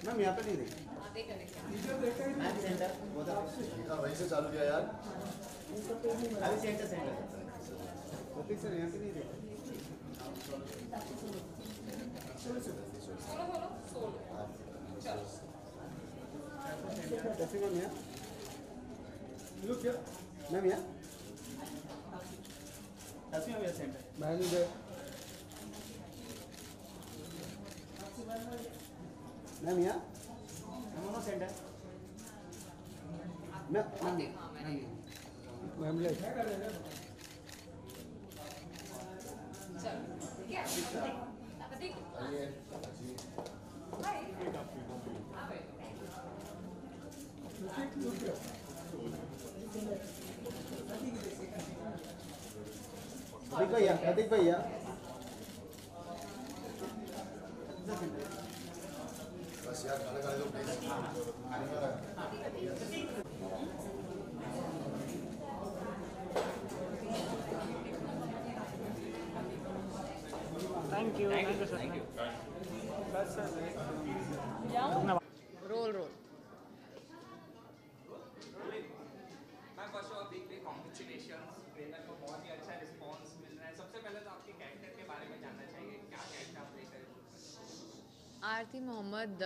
Ma'am यहाँ पे नहीं देखी। मैम सेंटर वहीं से चालू किया यार। अभी सेंटर प्रतीक सर यहाँ पे नहीं देखी। कैसे मैम यहाँ? मैम यहाँ? दसवीं में सेंटर मैम इधर। मैम यहाँ? दोनों सेंटर मैम ले। प्रतीक भैया बस यार खाना खाने दो प्लीज। Thank you sir. बस sir roll roll ma'am first of big big congratulations. Trailer को बहुत ही अच्छा रिस्पांस मिल रहा है। सबसे पहले तो आपके कैरेक्टर के बारे में जानना चाहिए, क्या कैरेक्टर आप प्ले करें? आरती मोहम्मद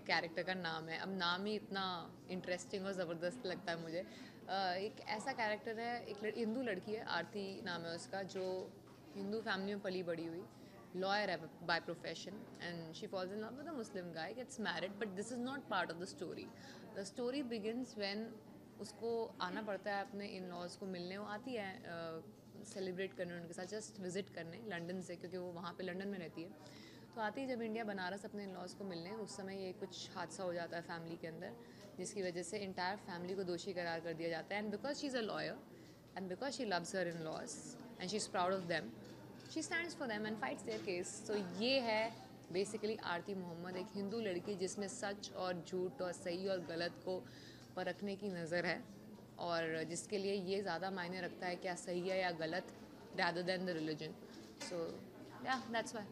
कैरेक्टर का नाम है। अब नाम ही इतना इंटरेस्टिंग और ज़बरदस्त लगता है मुझे। एक ऐसा कैरेक्टर है, एक हिंदू लड़की है, आरती नाम है उसका, जो हिंदू फैमिली में पली बड़ी हुई, लॉयर है by profession, and she falls in love with a Muslim guy, gets married, but this is not part of the story. The story begins when उसको आना पड़ता है अपने इन लॉज को मिलने। वो आती है सेलिब्रेट करने उनके साथ, जस्ट विजिट करने लंदन से, क्योंकि वो वहाँ पे लंदन में रहती है। तो आती है जब इंडिया बनारस अपने इन लॉज को मिलने, उस समय ये कुछ हादसा हो जाता है फैमिली के अंदर, जिसकी वजह से इंटायर फैमिली को दोषी करार कर दिया जाता है। And because she is a lawyer and because she loves her in laws and she is proud of them, she stands for them and fights their case. तो ये है बेसिकली आरती मोहम्मद, एक हिंदू लड़की जिसमें सच और झूठ और सही और गलत को परखने की नज़र है, और जिसके लिए ये ज़्यादा मायने रखता है क्या सही है या गलत, rather than the religion. So yeah, that's why.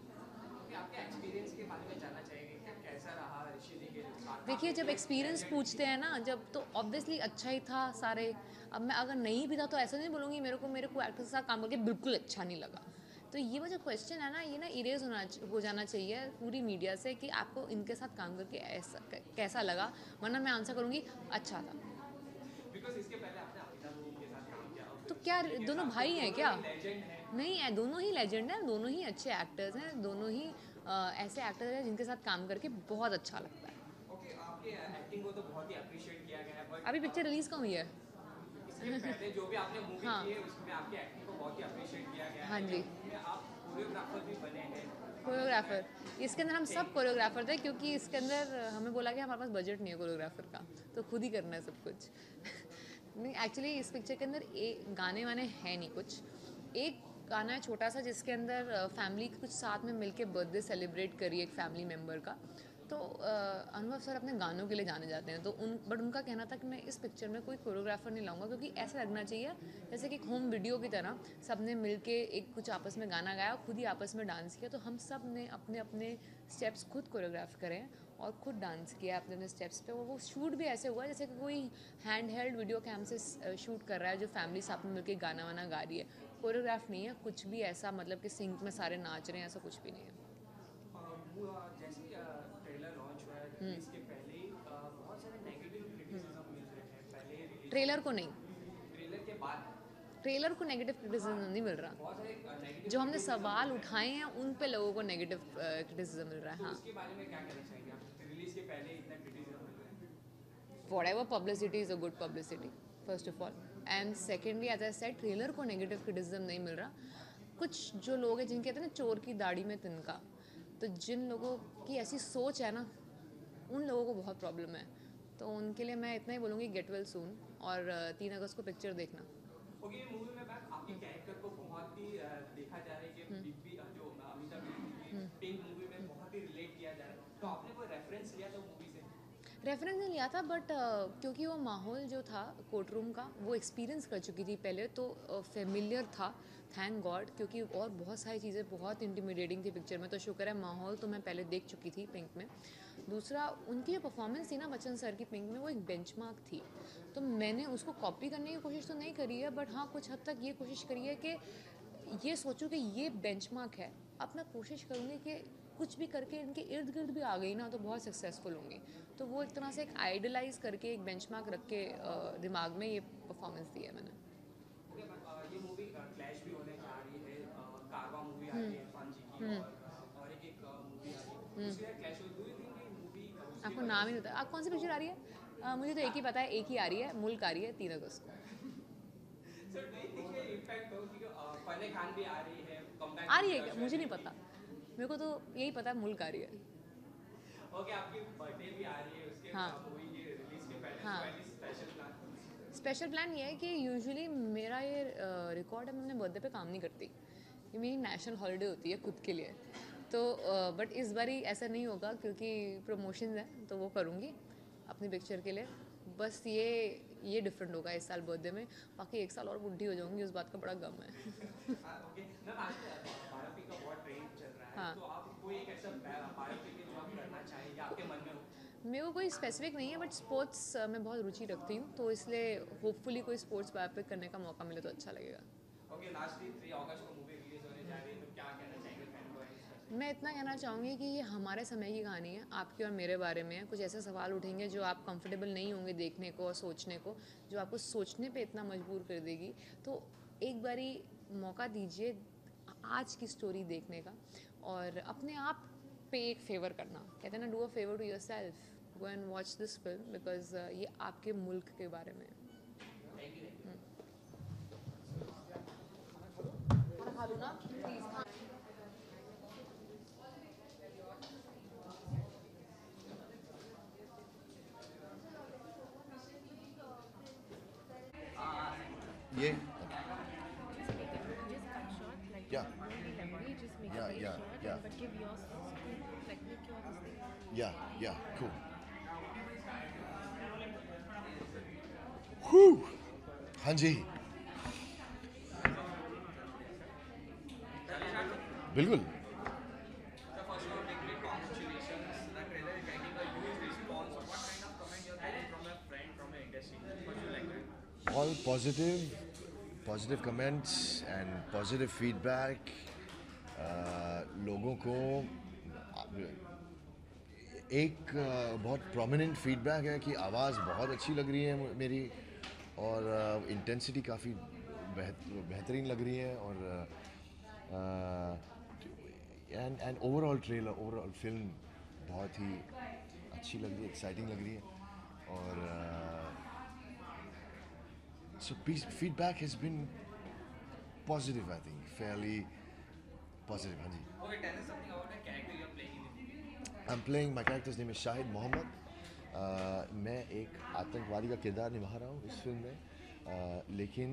आपके एक्सपीरियंस के बारे में जानना चाहेंगे कि कैसा रहा ऋषि जी के साथ? देखिए, जब एक्सपीरियंस पूछते हैं ना, जब तो ऑब्वियसली अच्छा ही था सारे। अब मैं अगर नहीं भी था तो ऐसा नहीं बोलूँगी मेरे को एक्टर के साथ काम करके बिल्कुल अच्छा नहीं लगा। तो ये वो जो क्वेश्चन है ना, ये ना इरेज हो जाना चाहिए पूरी मीडिया से कि आपको इनके साथ काम करके ऐसा कैसा लगा, वरना मैं आंसर करूँगी अच्छा था। बिकॉज इसके पहले आपने अमिताभ बच्चन के साथ काम किया, तो क्या दोनों भाई हैं क्या? लेजेंड है। नहीं है, दोनों ही लेजेंड हैं, दोनों ही अच्छे एक्टर्स हैं, दोनों ही ऐसे एक्टर्स हैं जिनके साथ काम करके बहुत अच्छा लगता है। ओके, आपके एक्टिंग को तो बहुत ही अप्रिशिएट किया गया है, बट अभी पिक्चर रिलीज़ कहाँ हुई है? इसके पहले जो भी आपने मूवी हाँ। की है उसमें आपकी एक्टिंग को बहुत ही अप्रिशिएट किया गया है। हाँ जी। उसमें आप कोरियोग्राफर भी बने हैं। कोरियोग्राफर, इसके अंदर हम सब कोरियोग्राफर थे, क्योंकि इसके अंदर हमें बोला कि हमारे पास बजट नहीं है कोरियोग्राफर का, तो खुद ही करना है सब कुछ। नहीं, एक्चुअली इस पिक्चर के अंदर गाने वाने हैं नहीं कुछ। एक गाना है छोटा सा, जिसके अंदर फैमिली कुछ साथ में मिलके बर्थडे सेलिब्रेट करी एक फैमिली मेम्बर का। तो अनुभव सर अपने गानों के लिए जाने जाते हैं, तो उनका कहना था कि मैं इस पिक्चर में कोई कोरियोग्राफर नहीं लाऊंगा, क्योंकि ऐसा लगना चाहिए जैसे कि एक होम वीडियो की तरह सब ने मिल के एक कुछ आपस में गाना गाया, खुद ही आपस में डांस किया। तो हम सब ने अपने अपने स्टेप्स खुद कोरियोग्राफ करें और खुद डांस किया अपने अपने स्टेप्स पे। वो शूट भी ऐसे हुआ जैसे कि कोई हैंड हेल्ड वीडियो कैम से शूट कर रहा है, जो फैमिली साथ में मिलकर गाना वाना गा रही है। कोरियोग्राफ नहीं है कुछ भी ऐसा, मतलब कि सिंक में सारे नाच रहे हैं, ऐसा कुछ भी नहीं है। जैसे ट्रेलर लॉन्च हुआ है, इसके पहले ही बहुत सारे नेगेटिव क्रिटिसिज्म मिल रहे हैं। पहले ट्रेलर को नहीं, ट्रेलर के बाद ट्रेलर को नेगेटिव क्रिटिसिज्म नहीं मिल रहा। बहुत सारे नेगेटिव, जो हमने सवाल उठाए हैं उन पे लोगों को नेगेटिव क्रिटिसिज्म मिल रहा है। हाँ, उसके बारे में क्या कहना चाहेंगे आप? रिलीज के पहले इतना क्रिटिसिज्म मिल रहा है। whatever publicity is a good publicity first of all, and secondly as I said, trailer को नेगेटिव क्रिटिसिज्म नहीं मिल रहा। कुछ जो लोग हैं जिनके कहते हैं ना चोर की दाढ़ी में तिनका, तो जिन लोगों की ऐसी सोच है ना, उन लोगों को बहुत प्रॉब्लम है। तो उनके लिए मैं इतना ही बोलूँगी, गेट वेल सून, और 3 अगस्त को पिक्चर देखना। ओके, ये मूवी में मैम आपके कैरेक्टर को बहुत ही देखा जा रहा है कि बिग बी जो अमिताभ बच्चन की पिंक मूवी में बहुत ही रिलेट किया जा रहा है, तो आपने कोई रेफरेंस लिया था मूवी से? रेफरेंस नहीं लिया था बट क्योंकि वो माहौल जो था कोर्ट रूम का वो एक्सपीरियंस कर चुकी थी पहले, तो फेमिलियर था, थैंक गॉड। क्योंकि और बहुत सारी चीज़ें बहुत इंटिमिडेटिंग थी पिक्चर में, तो शुक्र है माहौल तो मैं पहले देख चुकी थी पिंक में। दूसरा, उनकी जो परफॉर्मेंस थी ना बच्चन सर की पिंक में, वो एक बेंचमार्क थी, तो मैंने उसको कॉपी करने की कोशिश तो नहीं करी है, बट हाँ कुछ हद तक ये कोशिश करी है कि ये सोचूं कि ये बेंचमार्क है। अब मैं कोशिश करूँगी कि कुछ भी करके इनके इर्द गिर्द भी आ गई ना तो बहुत सक्सेसफुल होंगी। तो वो एक तरह से एक आइडलाइज करके एक बेंचमार्क रख के दिमाग में ये परफॉर्मेंस दी है मैंने। ये मूवी क्लैश भी होने जा रही है, कारवा मूवी आ रही है इरफान जी की, और एक मूवी आ रही है उसके क्लैश हो। डू यू थिंक ये मूवी आपको नाम ही नहीं होता, आप कौन सी पिक्चर आ रही है? मुझे तो एक ही पता है, एक ही आ रही है, मुल्क आ रही है 3 अगस्त को। सर डू यू थिंक ये इम्पैक्ट हो कि फने खान भी आ रही है, कमबैक आ रही है क्या? मुझे नहीं पता, मेरे को तो यही पता है मुल्क आ रही है। ओके, आपकी बर्थडे भी आ रही है, उसके हाँ। मूवी के रिलीज के पहले हाँ। Any special plan? Special plan ये है कि यूजुअली मेरा ये रिकॉर्ड है, मैं अपने बर्थडे पे काम नहीं करती, ये मेरी नेशनल हॉलीडे होती है खुद के लिए। तो बट इस बारी ऐसा नहीं होगा क्योंकि प्रमोशंस हैं, तो वो करूँगी अपनी पिक्चर के लिए। बस ये डिफरेंट होगा इस साल बर्थडे में, बाकी 1 साल और बुढ़ी हो जाऊँगी, उस बात का बड़ा गम है। ओके मैम, आज बायोपिक का बहुत ट्रेंड चल रहा है, हाँ। तो आप कोई एक ऐसा बायोपिक है जो आप करना चाहें या आपके मन में हो? मेरे को कोई स्पेसिफिक नहीं है, बट स्पोर्ट्स में बहुत रुचि रखती हूँ, तो इसलिए होपफुली कोई स्पोर्ट्स बायोपिक करने का मौका मिले तो अच्छा लगेगा। ओके, लास्टली 3 अगस्त को मूवी रिलीज होने जा रही है, तो क्या कहना चाहेंगे फैन को? मैं इतना कहना चाहूँगी कि ये हमारे समय की कहानी है, आपके और मेरे बारे में है। कुछ ऐसे सवाल उठेंगे जो आप कंफर्टेबल नहीं होंगे देखने को और सोचने को, जो आपको सोचने पे इतना मजबूर कर देगी। तो एक बारी मौका दीजिए आज की स्टोरी देखने का, और अपने आप पे एक फेवर करना, कहते हैं ना, do a favour to yourself, go and watch this film, बिकॉज ये आपके मुल्क के बारे में है। खा लूँ ना प्लीज़? ये Just cut short, like Yeah. don't be lengthy, just make Yeah, it very yeah, short, yeah. but give your scoop, like make your this thing. या cool. Whew. हाँ जी, बिल्कुल। So first of all, big congratulations. The trailer is getting a huge response. What kind of comment you're getting from a friend from the industry? What you like it? All positive comments and positive feedback. लोगों को एक बहुत prominent feedback है कि आवाज़ बहुत अच्छी लग रही है मेरी, और इंटेंसिटी काफ़ी बेहतरीन लग रही है, और and overall trailer, overall film बहुत ही अच्छी लग रही है, एक्साइटिंग लग रही है, और so feedback has been positive, I think, fairly positive. हाँ जी. Okay, tell us something about the character you're playing in the movie. I'm playing, my character's name is Shahid Mohammed. मैं एक आतंकवादी का किरदार निभा रहा हूँ इस फिल्म में, लेकिन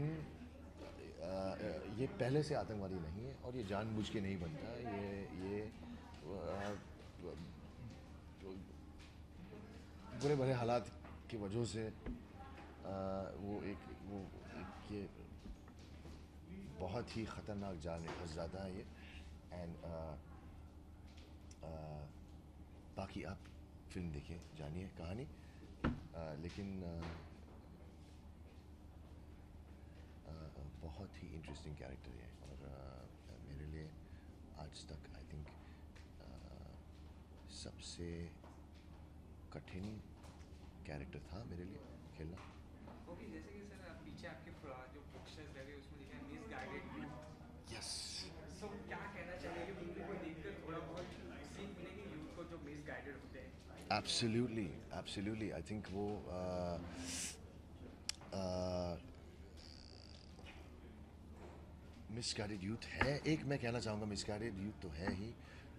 ये पहले से आतंकवादी नहीं है, और ये जानबूझ के नहीं बनता। ये बुरे भरे हालात की वजह से वो एक ये बहुत ही ख़तरनाक जाल में फंस जाता है ये, एंड बाकी आप फिल्म देखिए, जानिए कहानी, लेकिन बहुत ही इंटरेस्टिंग कैरेक्टर है, और मेरे लिए आज तक आई थिंक सबसे कठिन कैरेक्टर था मेरे लिए खेलना। Okay, जैसे कि सर पीछे आपके जो पोस्टर्स लगे उसमें लिखा है मिसगाइडेड यूथ। यस, सो क्या कहना चाहिए मूवी को देखकर थोड़ा बहुत सीख मिलेगी यूथ को जो मिसगाइडेड होते हैं? एब्सोल्युटली आई थिंक वो मिसगाइडेड यूथ है। एक मैं कहना चाहूँगा, मिसगाइडेड यूथ तो है ही,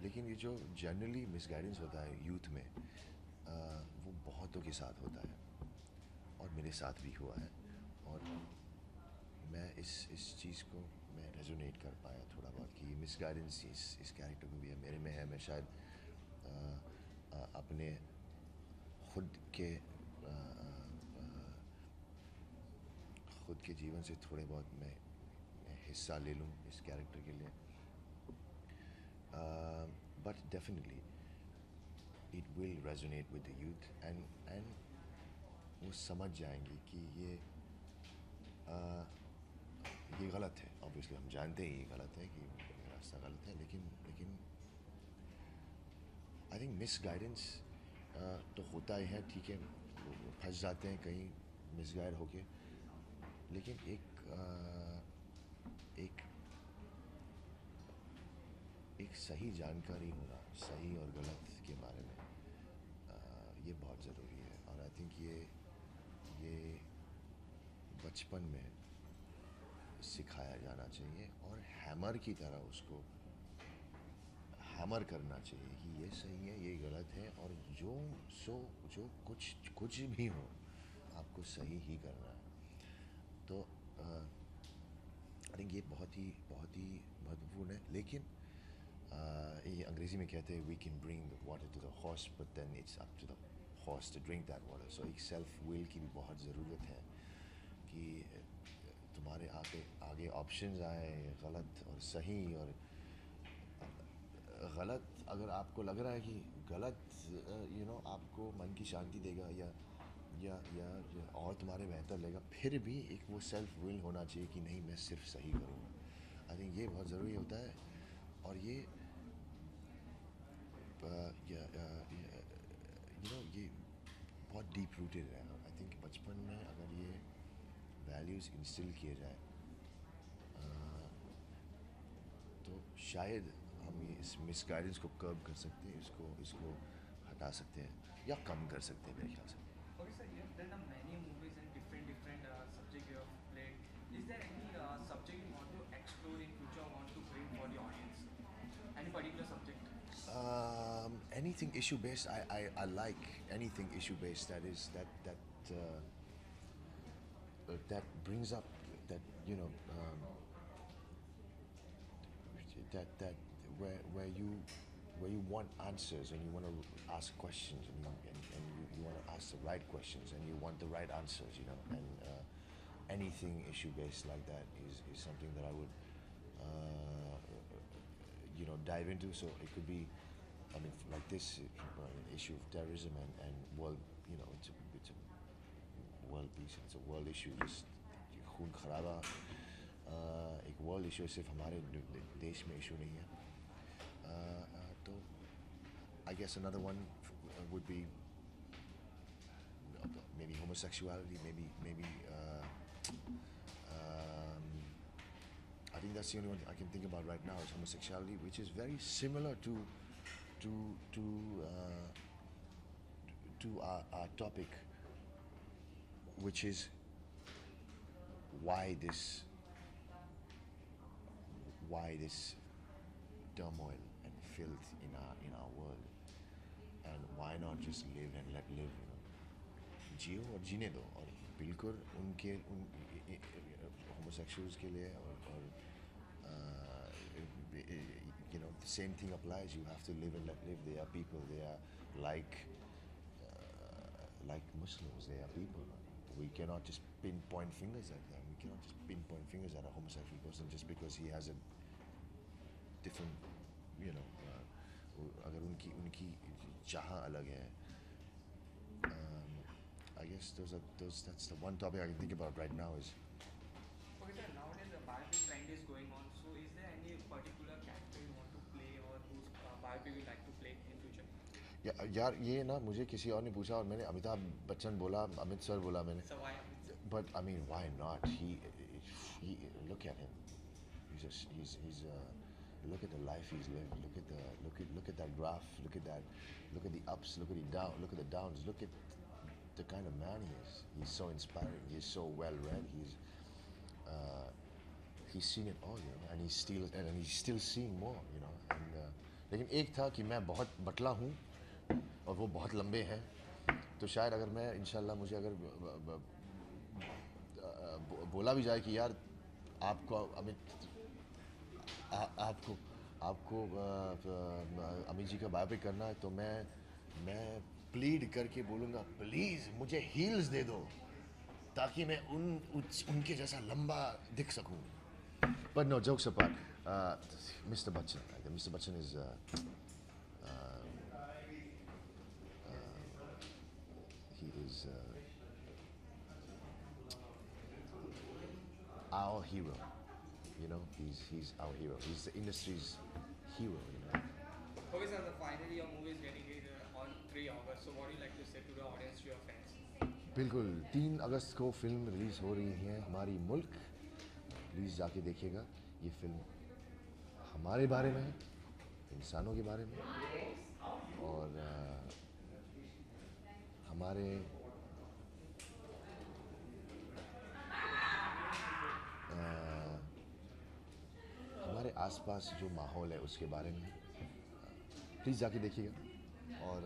लेकिन ये जो जनरली मिसगाइडेंस होता है यूथ में, वो बहुतों के साथ होता है, और मेरे साथ भी हुआ है, और मैं इस चीज़ को मैं रेजोनेट कर पाया थोड़ा बहुत कि मिसगाइडेंस इस कैरेक्टर को भी है, मेरे में है। मैं शायद अपने खुद के जीवन से थोड़े बहुत मैं हिस्सा ले लूँ इस कैरेक्टर के लिए, but definitely it will resonate with the youth and वो समझ जाएंगे कि ये गलत है। ऑब्वियसली हम जानते हैं ये गलत है, कि रास्ता गलत है, लेकिन आई थिंक मिस गाइडेंस तो होता ही है, ठीक है, वो फंस जाते हैं कहीं मिस गाइड होके, लेकिन एक सही जानकारी होना सही और गलत के बारे में, ये बहुत ज़रूरी है। और आई थिंक ये बचपन में सिखाया जाना चाहिए और हैमर की तरह उसको हैमर करना चाहिए कि ये सही है, ये गलत है, और जो कुछ भी हो आपको सही ही करना है। तो आई थिंक ये बहुत ही महत्वपूर्ण है। लेकिन ये अंग्रेज़ी में कहते हैं we can bring the water to the horse but then it's up to the horse to drink that water. So एक सेल्फ विल की भी बहुत ज़रूरत है कि तुम्हारे आगे ऑप्शंस आए, गलत और सही। और गलत अगर आपको लग रहा है कि गलत आपको मन की शांति देगा या और तुम्हारे बेहतर लगेगा, फिर भी एक वो सेल्फ विल होना चाहिए कि नहीं, मैं सिर्फ सही करूँगा। आई थिंक ये बहुत ज़रूरी होता है। और ये ये बहुत डीप रूटेड है। आई थिंक बचपन में अगर ये वैल्यूज़ इंस्टिल किए जाए तो शायद हम ये इस मिसगाइडेंस को कर्ब कर सकते हैं, इसको हटा सकते हैं या कम कर सकते हैं मेरे ख्याल से। Okay, sir, you have done many movies and different subject you have played. Is there any subject you want to explore in future, want to bring for the audience? Any particular subject? Anything issue based. I like anything issue based that brings up that that where you want answers and you want to ask questions and you want to ask the right questions and you want the right answers, and anything issue based like that is something that I would dive into. So it could be, I mean, like this issue of terrorism and world, it's a world peace, it's a world issue, just खून खराबा एक world issue, सिर्फ हमारे देश में issue नहीं है। तो I guess another one would be maybe homosexuality, maybe I think that's the only one I can think about right now is homosexuality, which is very similar to our topic, which is why this turmoil and filth in our world, and why not just live and let live, जियो और जीने दो। और बिल्कुल homosexuals के लिए और the same thing applies. You have to live and let live. They are people. They are like Muslims. They are people. We cannot just pinpoint fingers at them. We cannot just pinpoint fingers at a homosexual person just because he has a different, अगर उनकी चाह अलग है। I guess that's the one topic I can think about right now is. Okay, sir, nowadays the biopic trend is going on. So is there any particular character you want to play or whose biopic you like to play in future? यार ये ना मुझे किसी और ने पूछा और मैंने अमिताभ बच्चन बोला, अमित सर बोला मैंने। So why? But I mean, why not? He look at him. He's look at the life he's lived. Look at that graph. Look at the ups. Look at the down. Look at the downs. Look at the kind of man he is. He's so inspiring. He's so well read. He's seen it all, and he's still seeing more, And लेकिन एक था कि मैं बहुत बटला हूँ और वो बहुत लंबे हैं, तो शायद अगर मैं इंशाल्लाह मुझे अगर बोला भी जाए कि यार आपको अमित जी का बायोपिक करना है, तो मैं प्लीड करके बोलूँगा प्लीज़ मुझे हील्स दे दो ताकि मैं उनके जैसा लंबा दिख सकूं. But no, jokes apart, Mr. Bachchan. Mr. Bachchan is he is our hero. You know, he's our hero. He's the industry's hero. You know. Okay, sir, finally your movie is getting released on 3 August. So what do you like to say to the audience, to your fans? बिल्कुल 3 अगस्त को film release हो रही है हमारी मुल्क. Please जाके देखिएगा. ये फिल्म हमारे बारे में है, इंसानों के बारे में, और हमारे आसपास जो माहौल है उसके बारे में. प्लीज़ जाके देखिएगा और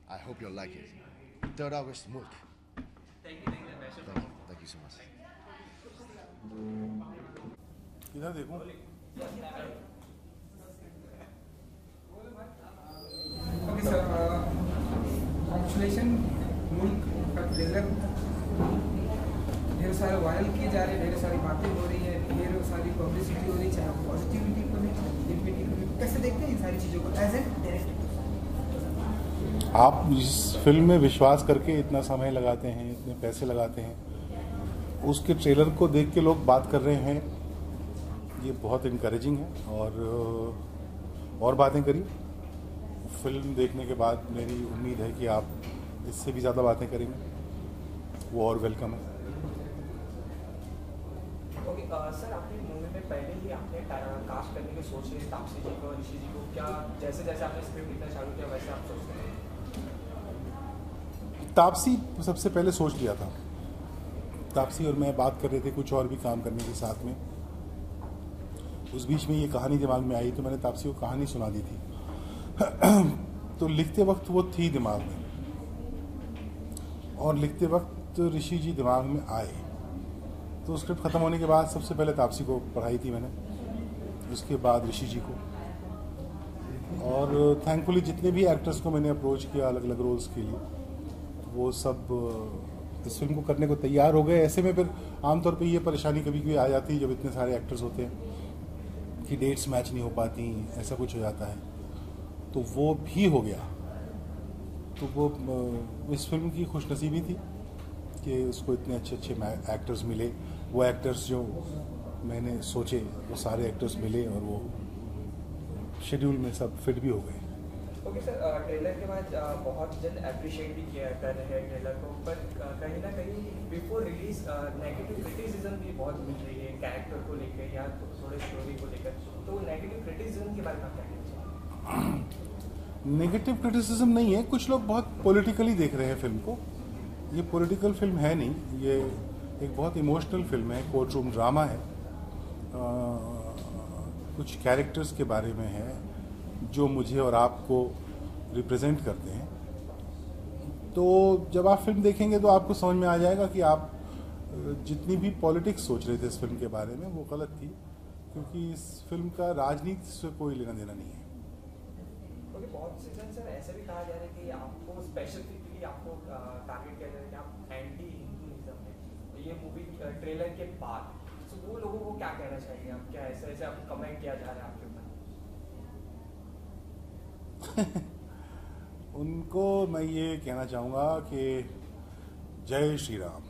I hope you'll like it. 3rd August, Mulk. Thank you. Thank you so much. इधर देखो. Okay sir, congratulation. मुल्क का ट्रेलर ढेर सारे वायरल किए जा रहे हैं, ढेर सारी बातें हो रही है, ढेर सारी पब्लिसिटी हो रही है, चाहे पॉजिटिविटी को चाहे नेगेटिविटी को. कैसे देखते हैं इन सारी चीज़ों को एज ए डायरेक्टर? आप इस फिल्म में विश्वास करके इतना समय लगाते हैं, इतने पैसे लगाते हैं, उसके ट्रेलर को देख के लोग बात कर रहे हैं, ये बहुत इनकरेजिंग है. और बातें करिए. फिल्म देखने के बाद मेरी उम्मीद है कि आप इससे भी ज़्यादा बातें करेंगे, वो और वेलकम है. ओके सर, आपने मूवी में पहले ही आपने कास्ट करने की सोच रहे तापसी जी को, ऋषि जी को. क्या जैसे जैसे आपने स्क्रिप्ट लिखना चालू किया वैसे आप सोचते हैं? तापसी सबसे पहले सोच लिया था. तापसी और मैं बात कर रहे थे कुछ और भी काम करने के साथ में. उस बीच में ये कहानी दिमाग में आई तो मैंने तापसी को कहानी सुना दी थी. तो लिखते वक्त वो थी दिमाग में, और लिखते वक्त ऋषि जी दिमाग में आए. तो स्क्रिप्ट ख़त्म होने के बाद सबसे पहले तापसी को पढ़ाई थी मैंने, उसके बाद ऋषि जी को. और थैंकफुली जितने भी एक्टर्स को मैंने अप्रोच किया अलग अलग रोल्स के लिए, वो सब इस फिल्म को करने को तैयार हो गए. ऐसे में फिर आमतौर पे ये परेशानी कभी कभी आ जाती है जब इतने सारे एक्टर्स होते हैं कि डेट्स मैच नहीं हो पाती, ऐसा कुछ हो जाता है. तो वो भी हो गया. तो वो इस फिल्म की खुशनसीबी थी कि उसको इतने अच्छे अच्छे एक्टर्स मिले. वो एक्टर्स जो मैंने सोचे वो सारे एक्टर्स मिले और वो शेड्यूल में सब फिट भी हो गए. ओके सर, ट्रेलर के बाद बहुत जन अप्रिशिएट भी किया कर रहे हैं ट्रेलर को, पर कहीं ना कहीं बिफोर रिलीज नेगेटिव क्रिटिसिज्म भी बहुत मिल रही है कैरेक्टर को लेकर या थोड़े स्टोरी को लेकर. तो नेगेटिव क्रिटिसिज्म के बारे में क्या कहना चाहिए? नेगेटिव क्रिटिसिज्म नहीं है. कुछ लोग बहुत पॉलिटिकली देख रहे हैं फिल्म को. ये पॉलिटिकल फिल्म है नहीं, ये एक बहुत इमोशनल फिल्म है, कोर्ट रूम ड्रामा है. कुछ कैरेक्टर्स के बारे में है जो मुझे और आपको रिप्रेजेंट करते हैं. तो जब आप फिल्म देखेंगे तो आपको समझ में आ जाएगा कि आप जितनी भी पॉलिटिक्स सोच रहे थे इस फिल्म के बारे में वो गलत थी, क्योंकि इस फिल्म का राजनीति से कोई लेना देना नहीं है. ओके, बहुत सीजन सर ऐसे भी कहा जा रहा है कि आपको स्पेसिफिकली आपको टारगेट किया जा रहा है कि आप एंटी हिंदुइज्म में ये मूवी ट्रेलर के बाद. तो वो लोगों को क्या कहना चाहिए आप? क्या ऐसे ऐसे आप कमेंट किया जा रहा है आपके ऊपर? उनको मैं ये कहना चाहूँगा कि जय श्री राम.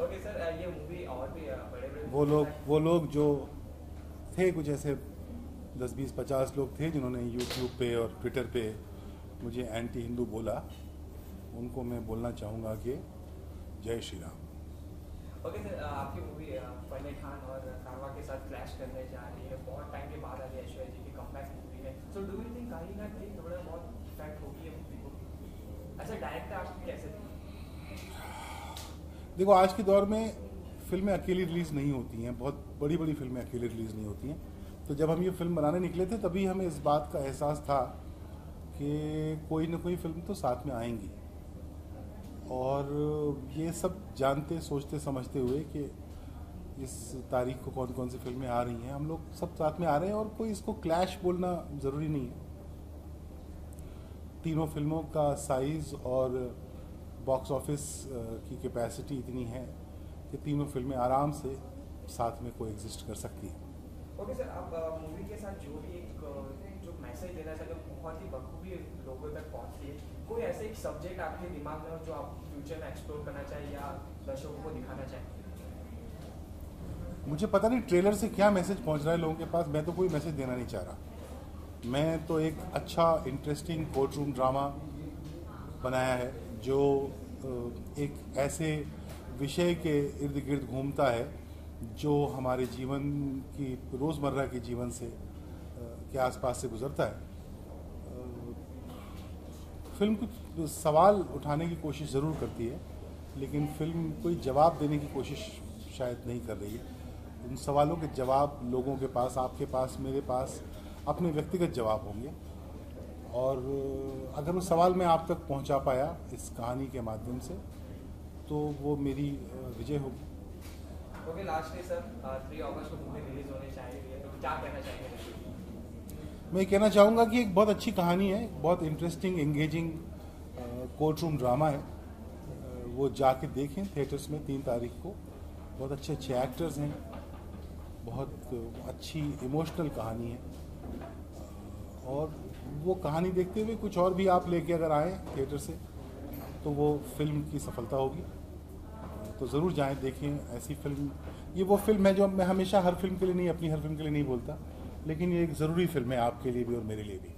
ओके सर, ये मूवी और भी बड़े बड़े वो लोग जो थे कुछ ऐसे 10, 20, 50 लोग थे जिन्होंने यूट्यूब पे और ट्विटर पे मुझे एंटी हिंदू बोला, उनको मैं बोलना चाहूँगा कि जय श्री राम. ओके सर, आपकी मूवी फने खान और कारवा के साथ क्लैश करने जा रही है. बहुत टाइम के बाद आ रही है ऐश्वर्या जी की कमबैक मूवी है. सो डू यू थिंक कहीं ना कहीं थोड़ा बहुत इफेक्ट होगी है मूवी को? अच्छा, डायरेक्टर आप कैसे देखो, आज के दौर में फिल्में अकेली रिलीज़ नहीं होती हैं. बहुत बड़ी बड़ी फिल्में अकेले रिलीज़ नहीं होती हैं. तो जब हम ये फिल्म बनाने निकले थे तभी हमें इस बात का एहसास था कि कोई ना कोई फिल्म तो साथ में आएंगी. और ये सब जानते सोचते समझते हुए कि इस तारीख को कौन कौन सी फिल्में आ रही हैं, हम लोग सब साथ में आ रहे हैं. और कोई इसको क्लैश बोलना ज़रूरी नहीं है. तीनों फिल्मों का साइज़ और बॉक्स ऑफिस की कैपेसिटी इतनी है कि तीनों फिल्में आराम से साथ में कोएग्जिस्ट कर सकती हैं। ओके सर, आप मूवी के साथ जो भी एक जो मैसेज देना चाहते हो बहुत ही बखूबी लोगों तक पहुंचती है। कोई ऐसे एक सब्जेक्ट आपके दिमाग में हो जो आप फ्यूचर में एक्सप्लोर करना चाहें या दर्शकों को दिखाना चाहें? मुझे पता नहीं ट्रेलर से क्या मैसेज पहुंच रहा है लोगों के पास। मैं तो कोई मैसेज देना नहीं चाह रहा। मैं तो एक अच्छा इंटरेस्टिंग कोर्ट रूम ड्रामा बनाया है जो एक ऐसे विषय के इर्द गिर्द घूमता है जो हमारे जीवन की रोज़मर्रा के जीवन से के आसपास से गुजरता है। फिल्म कुछ सवाल उठाने की कोशिश ज़रूर करती है, लेकिन फिल्म कोई जवाब देने की कोशिश शायद नहीं कर रही है। उन सवालों के जवाब लोगों के पास, आपके पास, मेरे पास अपने व्यक्तिगत जवाब होंगे, और अगर वो सवाल मैं आप तक पहुंचा पाया इस कहानी के माध्यम से तो वो मेरी विजय होगी। ओके, लास्ट सर 3 अगस्त को मूवी रिलीज होने चाहिए, तो क्या कहना चाहेंगे? मैं कहना चाहूँगा कि एक बहुत अच्छी कहानी है, बहुत interesting engaging court room drama है। वो जाके देखें थिएटर्स में 3 तारीख को। बहुत अच्छे अच्छे एक्टर्स हैं, बहुत अच्छी इमोशनल कहानी है, और वो कहानी देखते हुए कुछ और भी आप लेके अगर आए थिएटर से तो वो फिल्म की सफलता होगी। तो ज़रूर जाएं, देखें ऐसी फिल्म। ये वो फिल्म है जो मैं हमेशा हर फिल्म के लिए नहीं, अपनी हर फिल्म के लिए नहीं बोलता, लेकिन ये एक ज़रूरी फिल्म है आपके लिए भी और मेरे लिए भी।